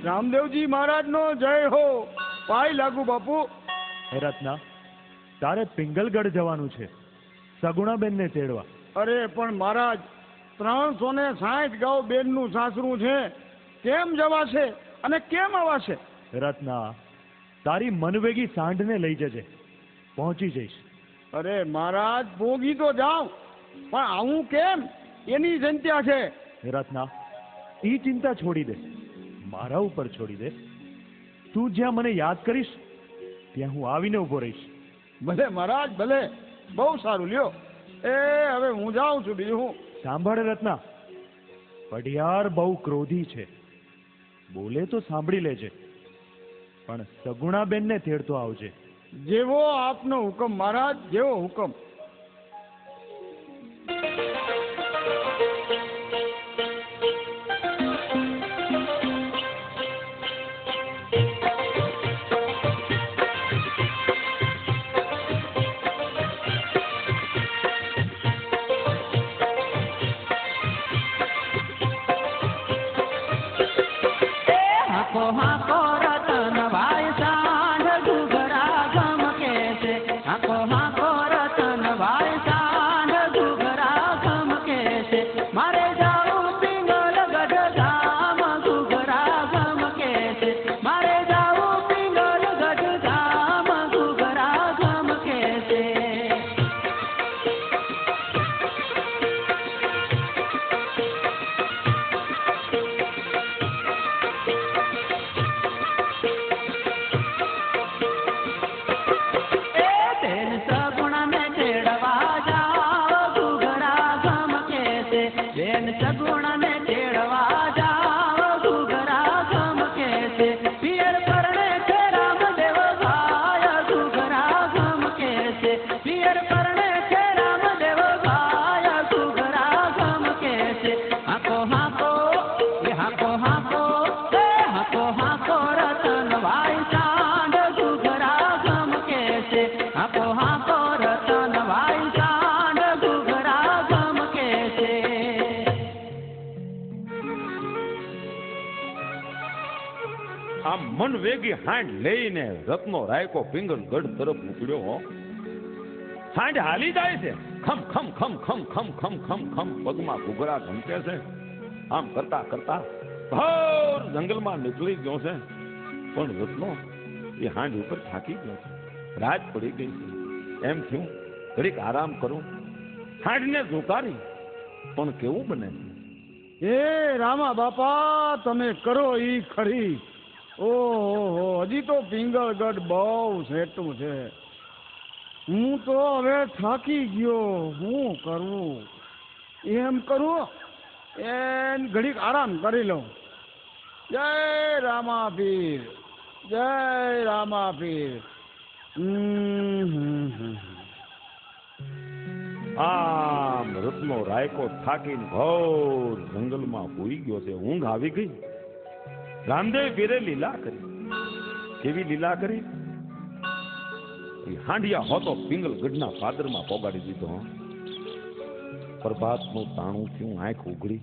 રામદેવજી મહારાજનો જય હો. પાય લાગુ બાપુ. રત્ના, તારે પિંગલગઢ જવાનું છે સગુણાબેનને તેડવા. અરે પણ મહારાજ, 360 ગાઉ બેનનું સાસરું છે, કેમ જવાશે અને કેમ આવાશે? રત્ના, તારી મનવેગી સાંઢને લઈ જજે, પહોંચી જઈશ. અરે મહારાજ, ભોગી તો જાઉં, પણ આવું કેમ એની ચિંતા છે. રત્ના, એ ચિંતા છોડી દે, મારા ઉપર છોડી દે. તું જ્યાં મને યાદ કરીશ ત્યાં હું આવીને ઊભો રહીશ. ભલે મહારાજ, ભલે. બહુ સારું લ્યો. એ હવે હું જાઉં છું. બીજું હું? સાંભળ રત્ના, પઢિયાર બહુ ક્રોધી છે, બોલે તો સાંભળી લેજે, પણ સગુણાબેનને તેડતો આવજે. જેવો આપનો હુકમ મહારાજ, જેવો હુકમ. મન વેગી હાંડ લઈને રત્નો રાયકો પિંગલગઢ તરફ ઉપડ્યો. હાંડ હાલી જાય છે, ખમ ખમ ખમ ખમ ખમ ખમ ખમ ખમ પગમાં ઘૂઘરા ઘમકે છે. આમ કરતા કરતા ભર જંગલમાં નીકળી ગયો છે. પણ રત્નો એ હાંડ ઉપર થાકી ગયો છે, રાત પડી ગઈ છે. એમ થયું ઘડીક આરામ કરું. હાંડને ઝુકારી, પણ કેવું બને છે. એ રામા બાપા, તમે કરો ઈ ખરી. ઓહો, હજી તો પિંગલગઢ બહુ સેટું છે. હું તો હવે થાકી ગયો. શું કરવું? એમ કરું, એમ ઘડીક આરામ કરી લઉં. જય રામા પીર, જય રામા પીર. આમ રત્નો રાયકો થાકીને ઘોર જંગલમાં હોઈ ગયો છે. ઊંઘ આવી ગઈ. રામદેવ પીરે લીલા કરી. કેવી લીલા કરી? હાંડિયા હોતો પિંગલગઢના પાદરમાં પોગાડી દીધો. પ્રભાતનું તાણું થયું, આંખ ઉઘડી.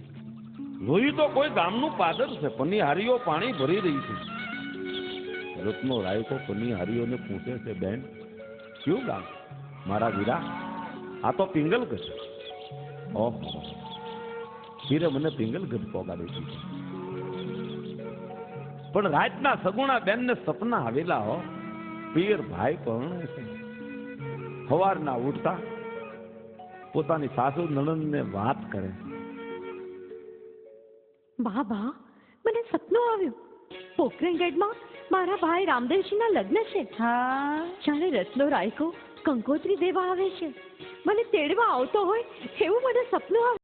જોયું તો કોઈ ગામનું પાદર છે, પનિહારીઓ પાણી ભરી રહી છે. રત્નો રાયકો પનિહારીઓને પૂછે છે, બેન કયું ગામ? મારા વીરા, આ તો પિંગલગઢ. ઓહો, પીરે મને પિંગલગઢ પોગાડી દીધું. પણ રાતના સગુણા બેન ને સપના આવેલા હો. પીર ભાઈ પરણે છે. સવારના ઉઠતા પોતાની સાસુ નણંદને વાત કરે. બા, મને સપનું આવ્યું. પોખરણગઢમાં મારા ભાઈ રામદેવજીના લગ્ન છે. હા, જ્યારે રત્નો રાયકો કંકોત્રી દેવા આવે છે, મને તેડવા આવતો હોય એવું મને સપનું આવ્યું.